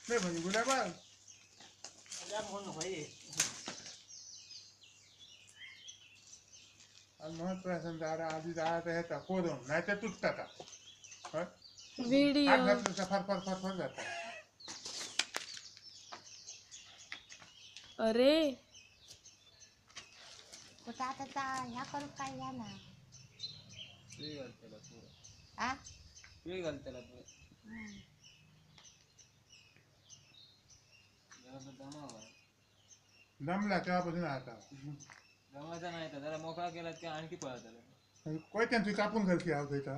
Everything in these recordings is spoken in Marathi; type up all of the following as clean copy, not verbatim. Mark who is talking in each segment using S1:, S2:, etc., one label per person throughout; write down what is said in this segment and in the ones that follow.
S1: नाही म्हणजे गुलाबा महत्वाचं झाडा आधी झाडा ह्याचा कोरून नाही तर तुटतात
S2: व्हिडिओ
S1: फार फार फार फार जातात.
S2: अरे
S3: कुठं आता ह्या करू काय या ना हा
S1: दमला तेव्हापासून आता
S4: जमायचा नाही तर जरा मोकळा केला की आणखी पळत
S1: कोय त्यांची कापून घरची आव त्याचा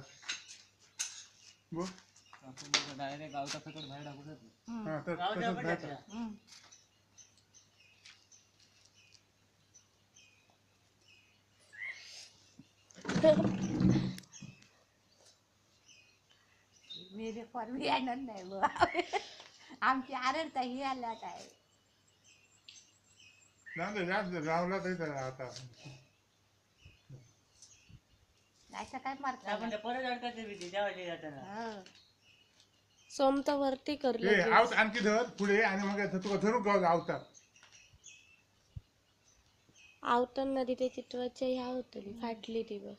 S1: बघ
S4: आपण डायरेक्ट गावचा सकट बाहेर टाकू शकतो.
S1: हा तर तसंच जायचं.
S3: मेरे पर भी आनंद नाही बुवा आमची आरडता ही आला काय
S1: नाही जास्त गावला तरी आता
S3: नाही तर काय मारता
S4: परत अडकायचं जेवायला जाताना
S2: सोमता वरती
S1: ए
S2: करलं
S1: आवत आणखी धर पुढे आणि मग तुका धरून गाव आवतात
S2: आवताना ती त्याची त्वचा ह्या होतली फाटली ती बघ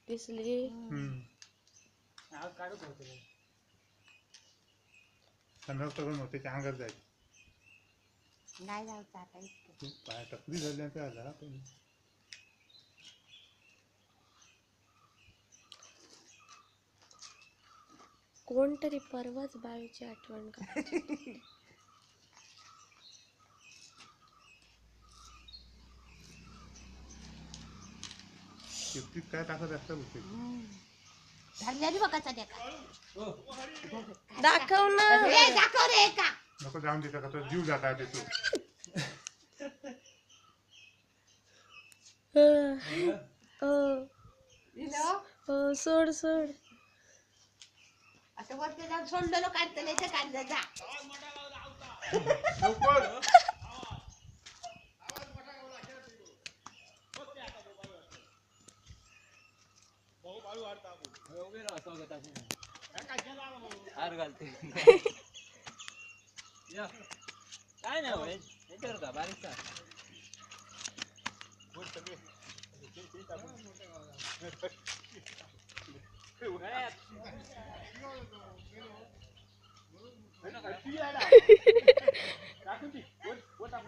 S2: दिसली
S4: काढूच होते
S1: करून होते त्या अंगात जायचं
S3: नाही जायचं आता इतकं
S1: पाय टकली झाल्या आला पण
S2: कोणतरी परवाच बाळूची आठवण का
S1: किती काय टाकत असतात होते
S3: धरल्याने बघायचा त्या
S2: दाखव ना
S3: दाखव रे का
S1: नको जाऊन देता का तो जीव जाता ते तू
S2: सोड सोड
S3: असं वरती जाऊन सोडलं काढतं नाही तर काढलं जा
S4: हार घालते काय नाही याच्यावर का बारीक का